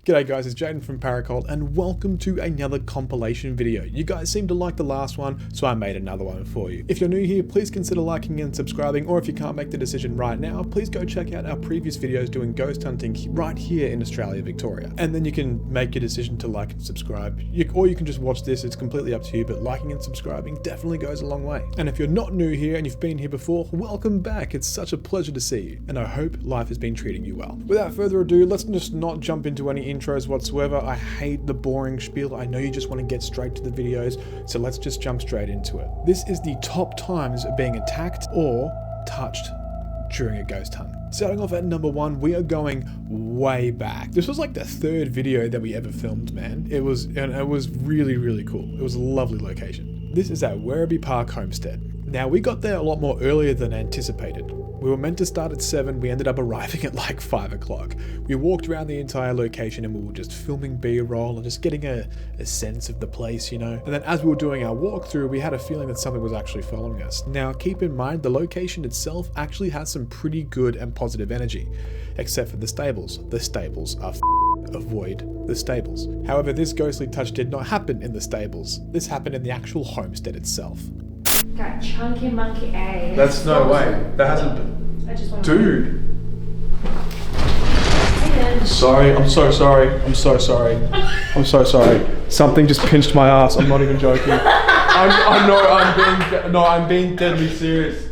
G'day guys, it's Jaden from Paracol and welcome to another compilation video. You guys seem to like the last one, so I made another one for you. If you're new here, please consider liking and subscribing, or if you can't make the decision right now, please go check out our previous videos doing ghost hunting right here in Australia, Victoria. And then you can make your decision to like and subscribe, or you can just watch this, it's completely up to you, but liking and subscribing definitely goes a long way. And if you're not new here and you've been here before, welcome back. It's such a pleasure to see you, and I hope life has been treating you well. Without further ado, let's just not jump into any intros whatsoever. I hate the boring spiel. I know you just want to get straight to the videos, so let's just jump straight into it. This is the top times of being attacked or touched during a ghost hunt. Starting off at number 1, we are going way back. This was like the third video that we ever filmed, man. It was really, really cool. It was a lovely location. This is at Werribee Park Homestead. Now, we got there a lot more earlier than anticipated. We were meant to start at 7, we ended up arriving at like 5 o'clock. We walked around the entire location and we were just filming B-roll and just getting a sense of the place, you know. And then as we were doing our walkthrough, we had a feeling that something was actually following us. Now, keep in mind, the location itself actually has some pretty good and positive energy, except for the stables. The stables are avoid the stables. However, this ghostly touch did not happen in the stables. This happened in the actual homestead itself. Got chunky monkey eggs. That's no way. That hasn't been. I just want Dude. Sorry, I'm so sorry. I'm so sorry. I'm so sorry. Something just pinched my ass. I'm not even joking. I'm being deadly serious.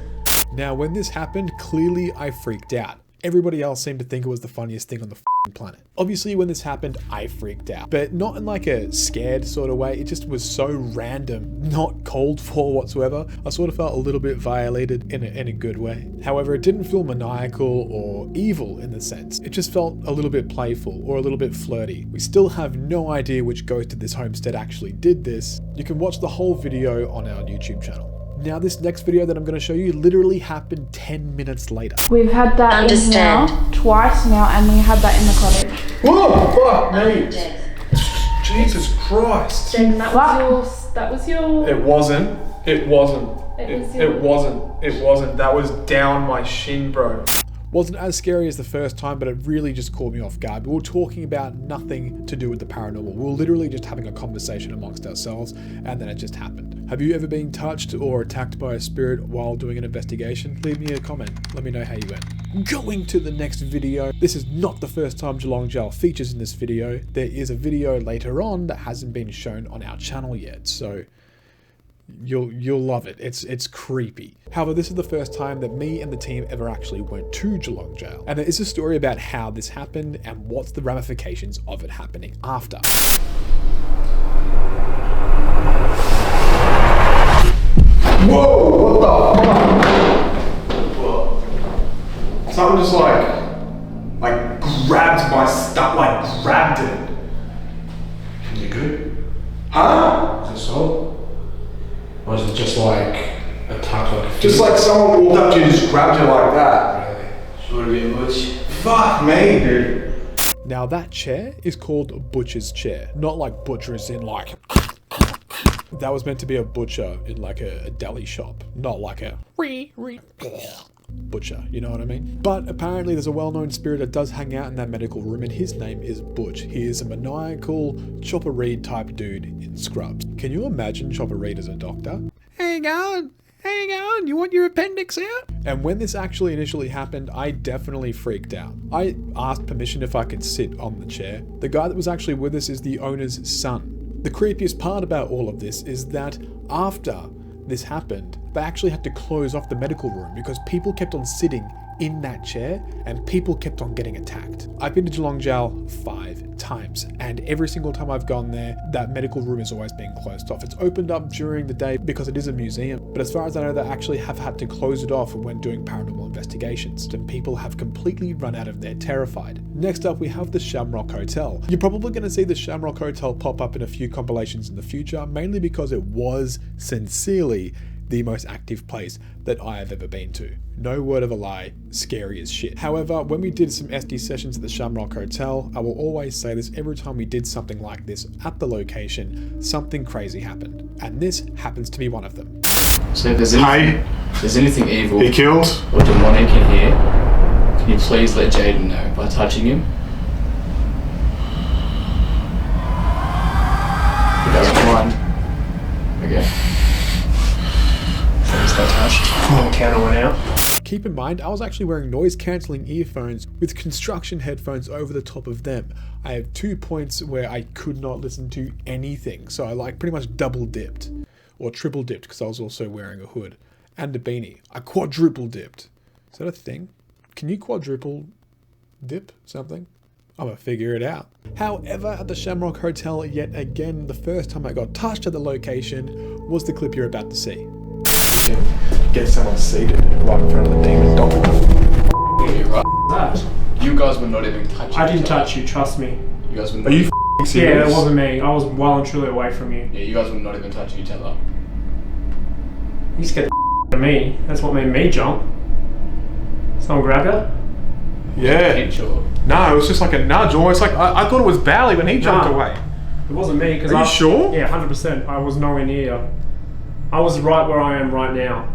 Now, when this happened, clearly I freaked out. Everybody else seemed to think it was the funniest thing on the planet. Obviously, when this happened, I freaked out, but not in like a scared sort of way. It just was so random, not called for whatsoever. I sort of felt a little bit violated in a good way. However, it didn't feel maniacal or evil in the sense. It just felt a little bit playful or a little bit flirty. We still have no idea which ghost of this homestead actually did this. You can watch the whole video on our YouTube channel. Now, this next video that I'm going to show you literally happened 10 minutes later. We've had that in now twice now, and we had that in the cottage. Whoa, fuck me. Jesus Christ. Jaden, that was your... It wasn't. That was down my shin, bro. Wasn't as scary as the first time, but it really just caught me off guard. We were talking about nothing to do with the paranormal. We were literally just having a conversation amongst ourselves, and then it just happened. Have you ever been touched or attacked by a spirit while doing an investigation? Leave me a comment. Let me know how you went. Going to the next video. This is not the first time Geelong Jail features in this video. There is a video later on that hasn't been shown on our channel yet, so you'll love it. It's creepy. However, this is the first time that me and the team ever actually went to Geelong Jail, and there is a story about how this happened and what's the ramifications of it happening after. Whoa, what the fuck? Whoa. Something just like grabbed my stuff, like grabbed it. You good? Huh? Is it so? Or is it just like a touch, like just like someone walked up to you and just grabbed you like that? Really? Should it be a butch? Fuck me, dude. Now that chair is called a butcher's chair. Not like butcher as in like... That was meant to be a butcher in like a deli shop. Not like a... butcher, you know what I mean? But apparently there's a well-known spirit that does hang out in that medical room, and his name is Butch. He is a maniacal Chopper Read type dude in scrubs. Can you imagine Chopper Read as a doctor? Hang on, you want your appendix out? And when this actually initially happened, I definitely freaked out. I asked permission if I could sit on the chair. The guy that was actually with us is the owner's son. The creepiest part about all of this is that after this happened, they actually had to close off the medical room because people kept on sitting in that chair and people kept on getting attacked. I've been to Geelong Jail 5 times, and every single time I've gone there, that medical room is always being closed off. It's opened up during the day because it is a museum, but as far as I know, they actually have had to close it off when doing paranormal investigations, and people have completely run out of there terrified. Next up, we have the Shamrock Hotel. You're probably going to see the Shamrock Hotel pop up in a few compilations in the future, mainly because it was sincerely the most active place that I have ever been to. No word of a lie, scary as shit. However, when we did some SD sessions at the Shamrock Hotel, I will always say this, every time we did something like this at the location, something crazy happened. And this happens to be one of them. So if there's anything evil he killed or demonic in here, can you please let Jaden know by touching him? One. Okay. So just got touched. And the counter went out. Keep in mind, I was actually wearing noise-cancelling earphones with construction headphones over the top of them. I have 2 points where I could not listen to anything, so I like pretty much double dipped, or triple dipped because I was also wearing a hood and a beanie. I quadruple dipped. Is that a thing? Can you quadruple dip something? I'm gonna figure it out. However, at the Shamrock Hotel, yet again, the first time I got touched at the location was the clip you're about to see. Get someone seated right in front of the demon dog. That. You guys were not even touching. I didn't touch you, trust me. You guys were not. Are you serious? Yeah, that wasn't me. I was well and truly away from you. Yeah, you guys were not even touching each other. You scared the out of me. That's what made me jump. Someone grab you? Yeah. Pinch or? No, it was just like a nudge, almost like I thought it was Bally when he jumped Nah. away. It wasn't me. Are you sure? Yeah, 100%. I was nowhere near you. I was right where I am right now.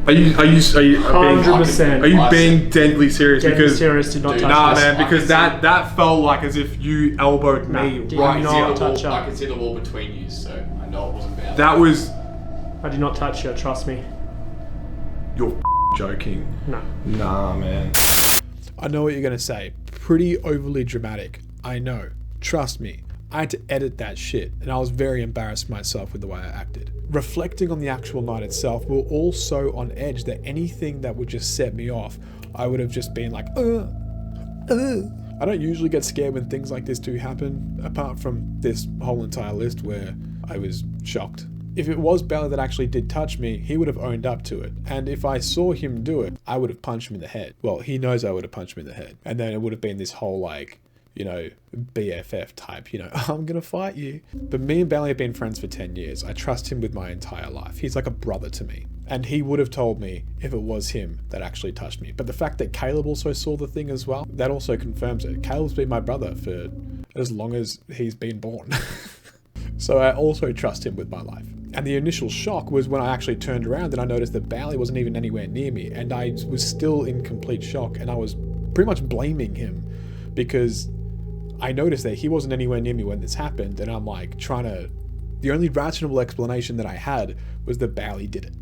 Are you 100%. Are you being deadly serious? Deadly Because serious, did not Dude, touch nah, us. man, because that felt like as if you elbowed me Did right not here. touch I up. can see the wall between you, so I know it wasn't bad. That was. I did not touch you, trust me. You're joking. No. Nah, man. I know what you're gonna say. Pretty overly dramatic. I know. Trust me. I had to edit that shit, and I was very embarrassed myself with the way I acted. Reflecting on the actual night itself, we were all so on edge that anything that would just set me off, I would have just been like, I don't usually get scared when things like this do happen, apart from this whole entire list where I was shocked. If it was Bella that actually did touch me, he would have owned up to it. And if I saw him do it, I would have punched him in the head. Well, he knows I would have punched him in the head. And then it would have been this whole like, you know, BFF type, you know, I'm gonna fight you. But me and Bally have been friends for 10 years. I trust him with my entire life. He's like a brother to me. And he would have told me if it was him that actually touched me. But the fact that Caleb also saw the thing as well, that also confirms it. Caleb's been my brother for as long as he's been born. So I also trust him with my life. And the initial shock was when I actually turned around and I noticed that Bally wasn't even anywhere near me. And I was still in complete shock, and I was pretty much blaming him because I noticed that he wasn't anywhere near me when this happened, and I'm like the only rational explanation that I had was that Bally did it.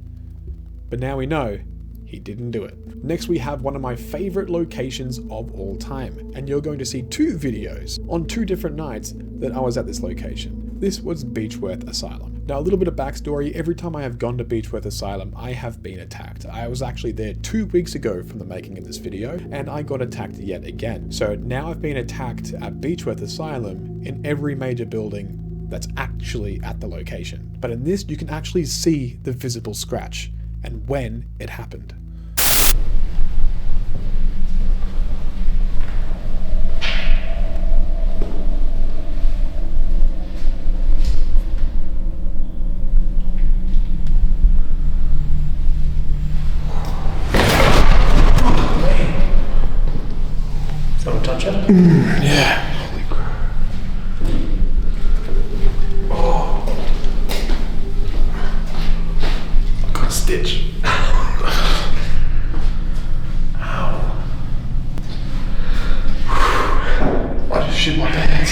But now we know he didn't do it. Next we have one of my favorite locations of all time, and you're going to see 2 videos on 2 different nights that I was at this location. This was Beechworth Asylum. Now, a little bit of backstory, every time I have gone to Beechworth Asylum, I have been attacked. I was actually there 2 weeks ago from the making of this video, and I got attacked yet again. So now I've been attacked at Beechworth Asylum in every major building that's actually at the location. But in this, you can actually see the visible scratch and when it happened. Someone touch it? Yeah. Holy crap. Oh. I got a stitch. Ow. I just shit my pants.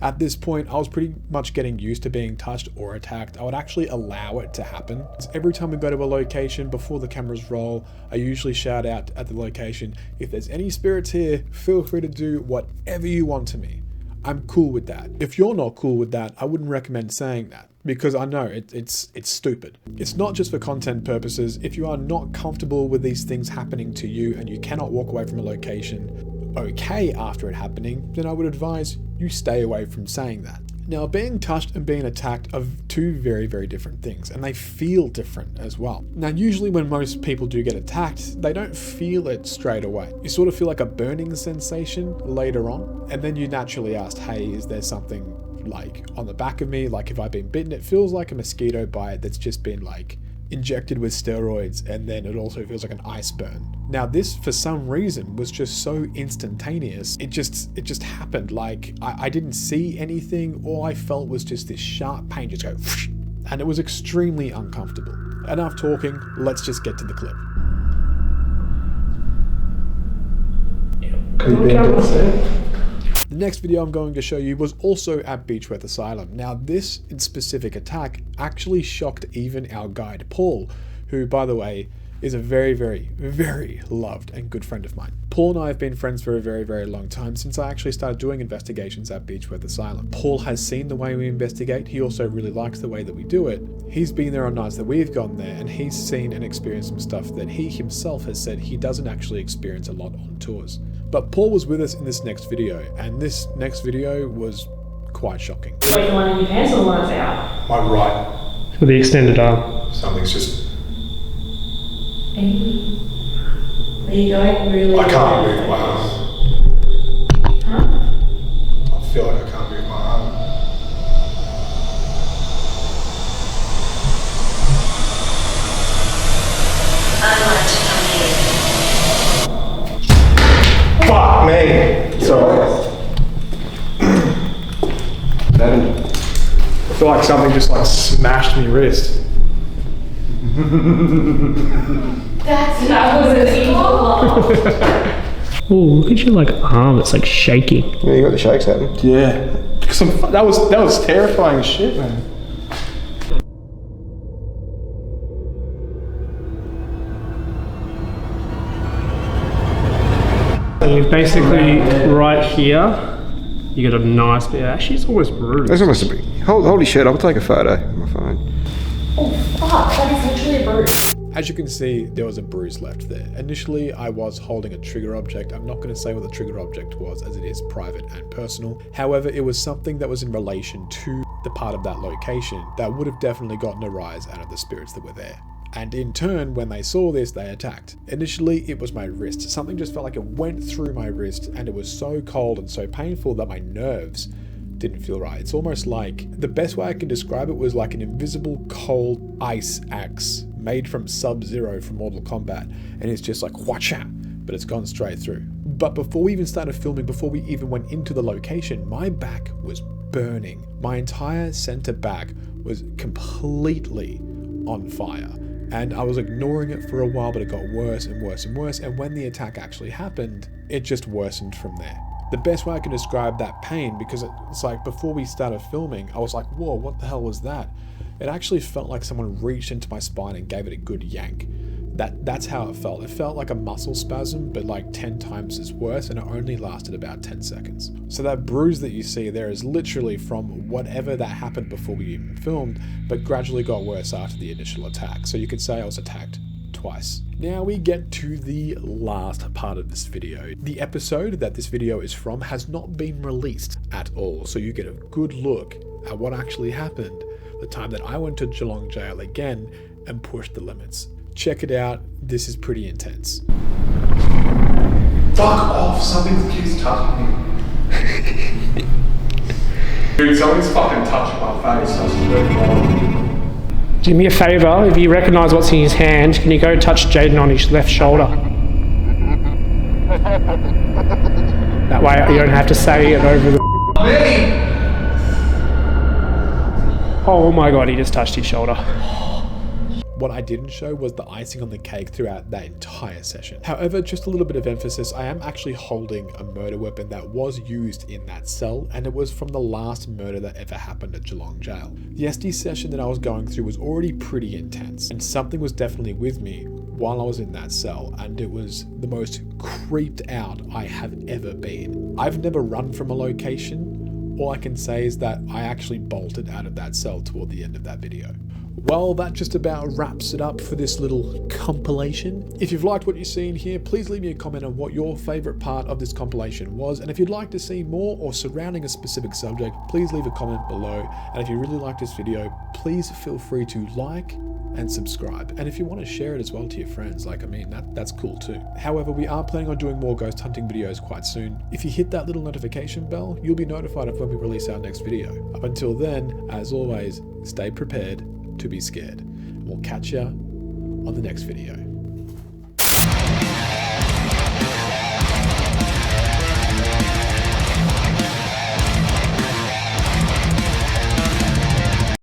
At this point, I was pretty much getting used to being touched or attacked. I would actually allow it to happen. Every time we go to a location, before the cameras roll, I usually shout out at the location, if there's any spirits here, feel free to do whatever you want to me. I'm cool with that. If you're not cool with that, I wouldn't recommend saying that, because I know it's stupid. It's not just for content purposes. If you are not comfortable with these things happening to you and you cannot walk away from a location okay after it happening, then I would advise you stay away from saying that. Now, being touched and being attacked are 2 very, very different things, and they feel different as well. Now, usually when most people do get attacked, they don't feel it straight away. You sort of feel like a burning sensation later on, and then you naturally ask, hey, is there something like on the back of me? Like if I've been bitten, it feels like a mosquito bite that's just been like injected with steroids, and then it also feels like an ice burn. Now this, for some reason, was just so instantaneous. It just happened. Like I didn't see anything. All I felt was just this sharp pain just go, and it was extremely uncomfortable. Enough talking, let's just get to the clip. Yeah, The next video I'm going to show you was also at Beechworth Asylum. Now this specific attack actually shocked even our guide Paul, who by the way is a very, very, very loved and good friend of mine. Paul and I have been friends for a very, very long time, since I actually started doing investigations at Beechworth Asylum. Paul has seen the way we investigate. He also really likes the way that we do it. He's been there on nights that we've gone there, and he's seen and experienced some stuff that he himself has said he doesn't actually experience a lot on tours. But Paul was with us in this next video, and this next video was quite shocking. Wait, the one in your pants or the one that's out? My right. For the extended arm. Something's just. Are you going really? I can't move my arm. Huh? I feel like I can't move my arm. Fuck me! Sorry. I feel like something just like smashed me wrist. That was an evil laugh. Oh, look at your like arm, it's like shaking. Yeah, you got the shakes happening. Yeah. That was terrifying as shit, man. You've basically right here, you got a nice bit. Actually, it's almost bruised. That's almost a big. Hold your shirt. I'll take a photo on my phone. Oh fuck, that is literally a bruise. As you can see, there was a bruise left there. Initially, I was holding a trigger object. I'm not going to say what the trigger object was, as it is private and personal. However, it was something that was in relation to the part of that location that would have definitely gotten a rise out of the spirits that were there. And in turn, when they saw this, they attacked. Initially, it was my wrist. Something just felt like it went through my wrist, and it was so cold and so painful that my nerves didn't feel right. It's almost like, the best way I can describe it was like an invisible cold ice axe made from Sub-Zero from Mortal Kombat, and it's just like whacha, but it's gone straight through. But before we even started filming, before we even went into the location, my back was burning. My entire center back was completely on fire, and I was ignoring it for a while, but it got worse and worse and worse, and when the attack actually happened, it just worsened from there. The best way I can describe that pain, because it's like before we started filming, I was like, whoa, what the hell was that? It actually felt like someone reached into my spine and gave it a good yank. That's how it felt. It felt like a muscle spasm, but like 10 times as worse, and it only lasted about 10 seconds. So that bruise that you see there is literally from whatever that happened before we even filmed, but gradually got worse after the initial attack. So you could say I was attacked twice. Now we get to the last part of this video. The episode that this video is from has not been released at all, so you get a good look at what actually happened the time that I went to Geelong Jail again and pushed the limits. Check it out, this is pretty intense. Fuck off, something keeps touching me. Dude, something's fucking touching my face. That's really wrong. Do me a favour, if you recognise what's in his hand, can you go touch Jaden on his left shoulder? That way you don't have to say it over the... Oh my god, he just touched his shoulder. What I didn't show was the icing on the cake throughout that entire session. However, just a little bit of emphasis, I am actually holding a murder weapon that was used in that cell, and it was from the last murder that ever happened at Geelong Jail. The SD session that I was going through was already pretty intense, and something was definitely with me while I was in that cell, and it was the most creeped out I have ever been. I've never run from a location. All I can say is that I actually bolted out of that cell toward the end of that video. Well, that just about wraps it up for this little compilation. If you've liked what you've seen here, please leave me a comment on what your favorite part of this compilation was. And if you'd like to see more or surrounding a specific subject, please leave a comment below. And if you really liked this video, please feel free to like and subscribe. And if you want to share it as well to your friends, that's cool too. However, we are planning on doing more ghost hunting videos quite soon. If you hit that little notification bell, you'll be notified of when we release our next video. Up until then, as always, stay prepared to be scared. And we'll catch ya on the next video.